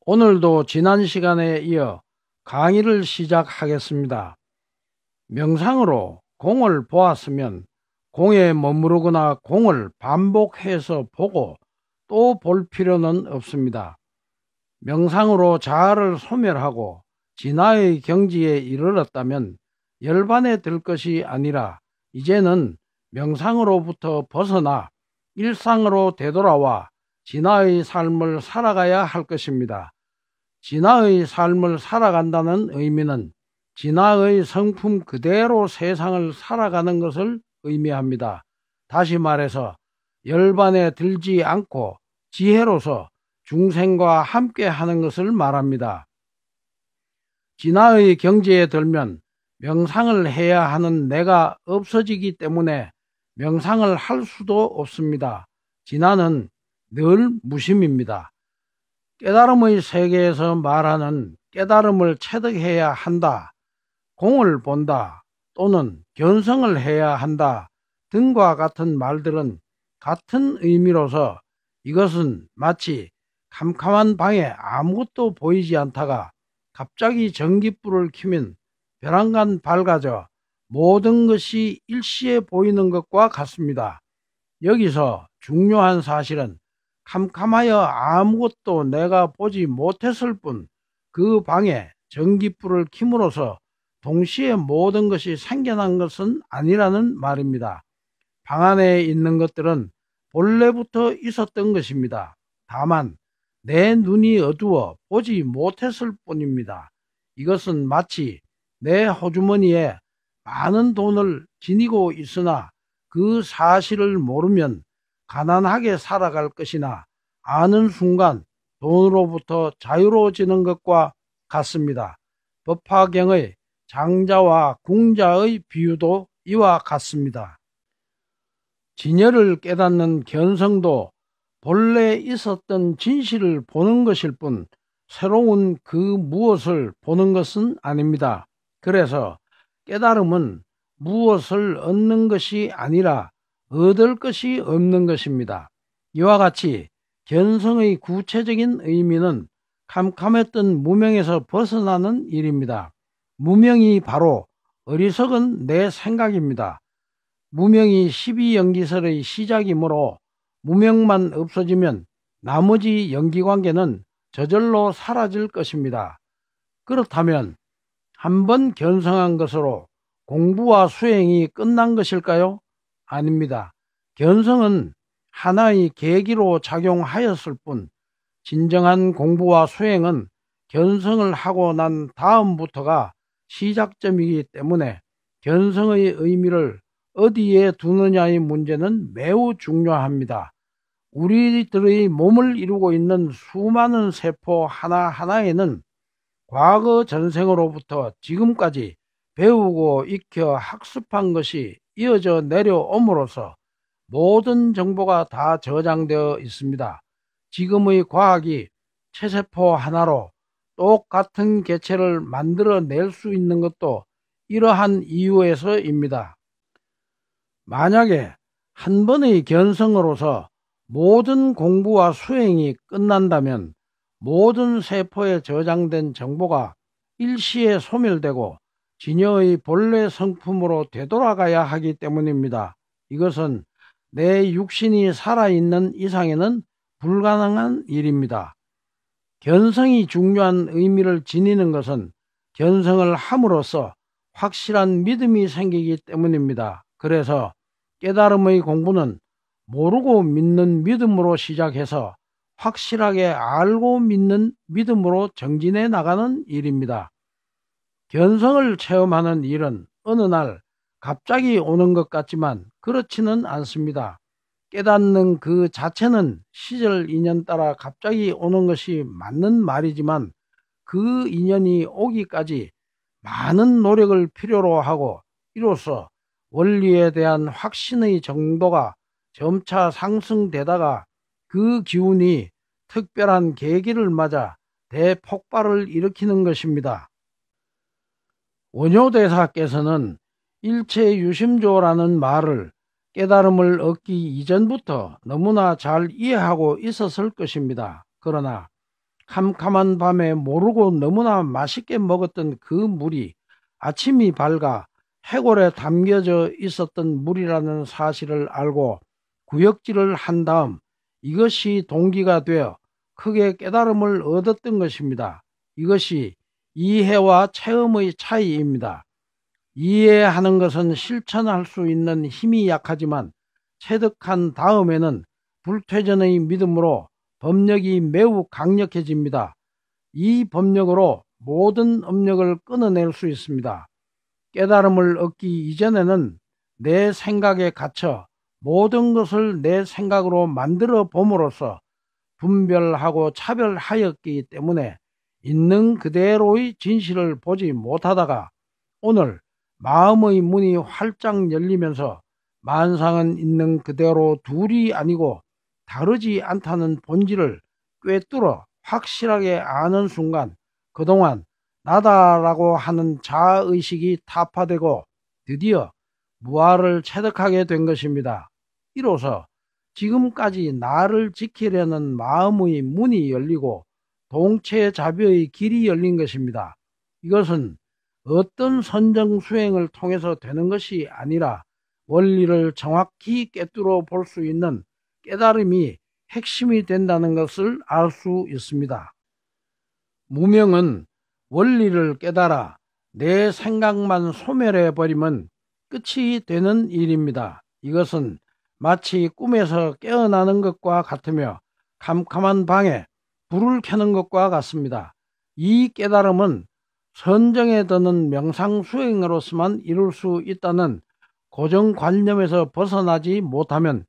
오늘도 지난 시간에 이어 강의를 시작하겠습니다. 명상으로 공을 보았으면 공에 머무르거나 공을 반복해서 보고 또 볼 필요는 없습니다. 명상으로 자아를 소멸하고 진화의 경지에 이르렀다면 열반에 들 것이 아니라 이제는 명상으로부터 벗어나 일상으로 되돌아와 진화의 삶을 살아가야 할 것입니다. 진화의 삶을 살아간다는 의미는 진화의 성품 그대로 세상을 살아가는 것을 의미합니다. 다시 말해서 열반에 들지 않고 지혜로서 중생과 함께 하는 것을 말합니다. 진화의 경지에 들면 명상을 해야 하는 내가 없어지기 때문에 명상을 할 수도 없습니다. 진화는 늘 무심입니다. 깨달음의 세계에서 말하는 깨달음을 체득해야 한다, 공을 본다 또는 견성을 해야 한다 등과 같은 말들은 같은 의미로서 이것은 마치 캄캄한 방에 아무것도 보이지 않다가 갑자기 전깃불을 켜면 벼랑간 밝아져 모든 것이 일시에 보이는 것과 같습니다. 여기서 중요한 사실은 캄캄하여 아무것도 내가 보지 못했을 뿐 그 방에 전깃불을 킴으로써 동시에 모든 것이 생겨난 것은 아니라는 말입니다. 방 안에 있는 것들은 본래부터 있었던 것입니다. 다만 내 눈이 어두워 보지 못했을 뿐입니다. 이것은 마치 내 호주머니에 많은 돈을 지니고 있으나 그 사실을 모르면 가난하게 살아갈 것이나 아는 순간 돈으로부터 자유로워지는 것과 같습니다. 법화경의 장자와 궁자의 비유도 이와 같습니다. 진여를 깨닫는 견성도 본래 있었던 진실을 보는 것일 뿐 새로운 그 무엇을 보는 것은 아닙니다. 그래서 깨달음은 무엇을 얻는 것이 아니라 얻을 것이 없는 것입니다. 이와 같이 견성의 구체적인 의미는 캄캄했던 무명에서 벗어나는 일입니다. 무명이 바로 어리석은 내 생각입니다. 무명이 12연기설의 시작이므로 무명만 없어지면 나머지 연기관계는 저절로 사라질 것입니다. 그렇다면 한번 견성한 것으로 공부와 수행이 끝난 것일까요? 아닙니다. 견성은 하나의 계기로 작용하였을 뿐 진정한 공부와 수행은 견성을 하고 난 다음부터가 시작점이기 때문에 견성의 의미를 어디에 두느냐의 문제는 매우 중요합니다. 우리들의 몸을 이루고 있는 수많은 세포 하나하나에는 과거 전생으로부터 지금까지 배우고 익혀 학습한 것이 이어져 내려옴으로써 모든 정보가 다 저장되어 있습니다. 지금의 과학이 체세포 하나로 똑같은 개체를 만들어낼 수 있는 것도 이러한 이유에서입니다. 만약에 한 번의 견성으로서 모든 공부와 수행이 끝난다면 모든 세포에 저장된 정보가 일시에 소멸되고 진여의 본래 성품으로 되돌아가야 하기 때문입니다. 이것은 내 육신이 살아있는 이상에는 불가능한 일입니다. 견성이 중요한 의미를 지니는 것은 견성을 함으로써 확실한 믿음이 생기기 때문입니다. 그래서 깨달음의 공부는 모르고 믿는 믿음으로 시작해서 확실하게 알고 믿는 믿음으로 정진해 나가는 일입니다. 견성을 체험하는 일은 어느 날 갑자기 오는 것 같지만 그렇지는 않습니다. 깨닫는 그 자체는 시절 인연 따라 갑자기 오는 것이 맞는 말이지만 그 인연이 오기까지 많은 노력을 필요로 하고 이로써 원리에 대한 확신의 정도가 점차 상승되다가 그 기운이 특별한 계기를 맞아 대폭발을 일으키는 것입니다. 원효대사께서는 일체유심조라는 말을 깨달음을 얻기 이전부터 너무나 잘 이해하고 있었을 것입니다. 그러나 캄캄한 밤에 모르고 너무나 맛있게 먹었던 그 물이 아침이 밝아 해골에 담겨져 있었던 물이라는 사실을 알고 구역질을 한 다음 이것이 동기가 되어 크게 깨달음을 얻었던 것입니다. 이것이 이해와 체험의 차이입니다. 이해하는 것은 실천할 수 있는 힘이 약하지만 체득한 다음에는 불퇴전의 믿음으로 법력이 매우 강력해집니다. 이 법력으로 모든 업력을 끊어낼 수 있습니다. 깨달음을 얻기 이전에는 내 생각에 갇혀 모든 것을 내 생각으로 만들어 봄으로써 분별하고 차별하였기 때문에 있는 그대로의 진실을 보지 못하다가 오늘 마음의 문이 활짝 열리면서 만상은 있는 그대로 둘이 아니고 다르지 않다는 본질을 꿰뚫어 확실하게 아는 순간 그동안 나다라고 하는 자아의식이 타파되고 드디어 무아를 체득하게 된 것입니다. 이로써 지금까지 나를 지키려는 마음의 문이 열리고 동체자비의 길이 열린 것입니다. 이것은 어떤 선정 수행을 통해서 되는 것이 아니라 원리를 정확히 꿰뚫어 볼 수 있는 깨달음이 핵심이 된다는 것을 알 수 있습니다. 무명은 원리를 깨달아 내 생각만 소멸해 버리면 끝이 되는 일입니다. 이것은 마치 꿈에서 깨어나는 것과 같으며 캄캄한 방에 불을 켜는 것과 같습니다. 이 깨달음은 선정에 드는 명상수행으로서만 이룰 수 있다는 고정관념에서 벗어나지 못하면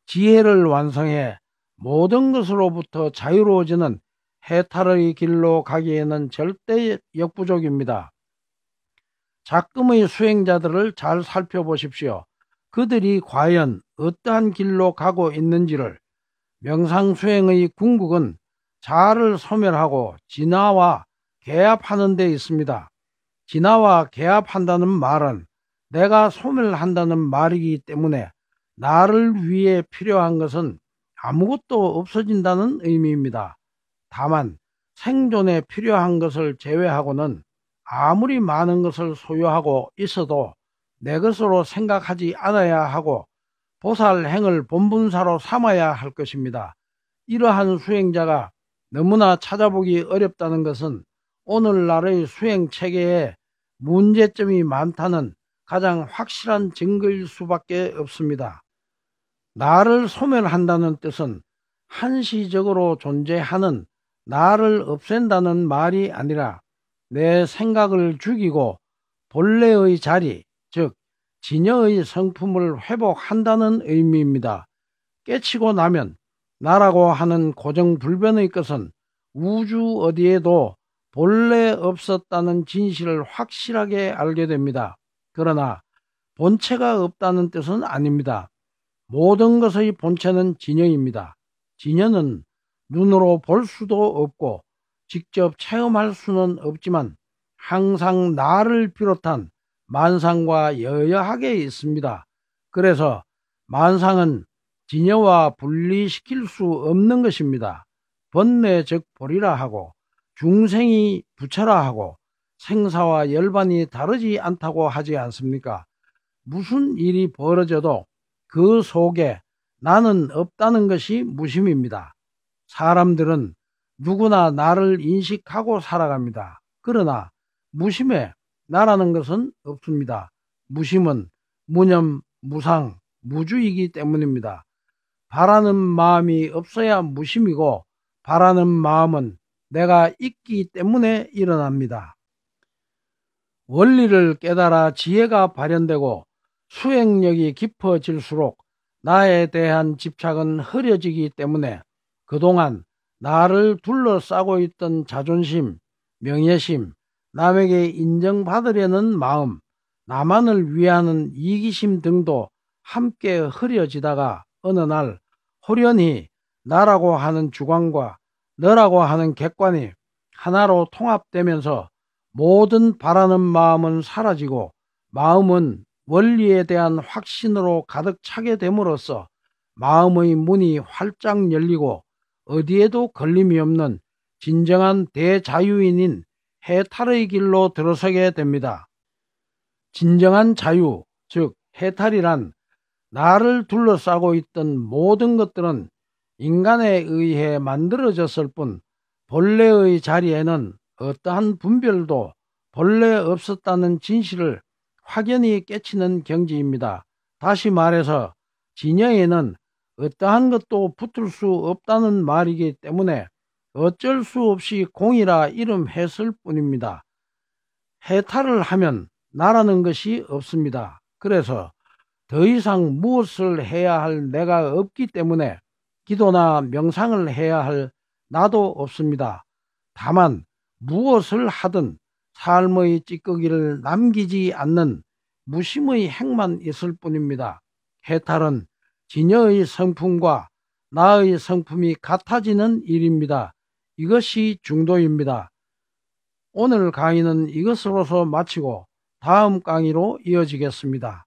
지혜를 완성해 모든 것으로부터 자유로워지는 해탈의 길로 가기에는 절대 역부족입니다. 작금의 수행자들을 잘 살펴보십시오. 그들이 과연 어떠한 길로 가고 있는지를. 명상수행의 궁극은 자아를 소멸하고 진화와 개합하는 데 있습니다. 진화와 개합한다는 말은 내가 소멸한다는 말이기 때문에 나를 위해 필요한 것은 아무것도 없어진다는 의미입니다. 다만 생존에 필요한 것을 제외하고는 아무리 많은 것을 소유하고 있어도 내 것으로 생각하지 않아야 하고 보살행을 본분사로 삼아야 할 것입니다. 이러한 수행자가 너무나 찾아보기 어렵다는 것은 오늘날의 수행 체계에 문제점이 많다는 가장 확실한 증거일 수밖에 없습니다. 나를 소멸한다는 뜻은 한시적으로 존재하는 나를 없앤다는 말이 아니라 내 생각을 죽이고 본래의 자리, 즉 진여의 성품을 회복한다는 의미입니다. 깨치고 나면 나라고 하는 고정불변의 것은 우주 어디에도 본래 없었다는 진실을 확실하게 알게 됩니다. 그러나 본체가 없다는 뜻은 아닙니다. 모든 것의 본체는 진여입니다. 진여는 눈으로 볼 수도 없고 직접 체험할 수는 없지만 항상 나를 비롯한 만상과 여여하게 있습니다. 그래서 만상은 진여와 분리시킬 수 없는 것입니다. 번뇌 즉 보리라 하고 중생이 부처라 하고 생사와 열반이 다르지 않다고 하지 않습니까? 무슨 일이 벌어져도 그 속에 나는 없다는 것이 무심입니다. 사람들은 누구나 나를 인식하고 살아갑니다. 그러나 무심에 나라는 것은 없습니다. 무심은 무념, 무상, 무주이기 때문입니다. 바라는 마음이 없어야 무심이고 바라는 마음은 내가 있기 때문에 일어납니다. 원리를 깨달아 지혜가 발현되고 수행력이 깊어질수록 나에 대한 집착은 흐려지기 때문에 그동안 나를 둘러싸고 있던 자존심, 명예심, 남에게 인정받으려는 마음, 나만을 위하는 이기심 등도 함께 흐려지다가 어느 날 호련히 나라고 하는 주관과 너라고 하는 객관이 하나로 통합되면서 모든 바라는 마음은 사라지고 마음은 원리에 대한 확신으로 가득 차게 됨으로써 마음의 문이 활짝 열리고 어디에도 걸림이 없는 진정한 대자유인인 해탈의 길로 들어서게 됩니다. 진정한 자유, 즉 해탈이란 나를 둘러싸고 있던 모든 것들은 인간에 의해 만들어졌을 뿐 본래의 자리에는 어떠한 분별도 본래 없었다는 진실을 확연히 깨치는 경지입니다. 다시 말해서 진여에는 어떠한 것도 붙을 수 없다는 말이기 때문에 어쩔 수 없이 공이라 이름했을 뿐입니다. 해탈을 하면 나라는 것이 없습니다. 그래서 더 이상 무엇을 해야 할 내가 없기 때문에 기도나 명상을 해야 할 나도 없습니다. 다만 무엇을 하든 삶의 찌꺼기를 남기지 않는 무심의 행만 있을 뿐입니다. 해탈은 진여의 성품과 나의 성품이 같아지는 일입니다. 이것이 중도입니다. 오늘 강의는 이것으로서 마치고 다음 강의로 이어지겠습니다.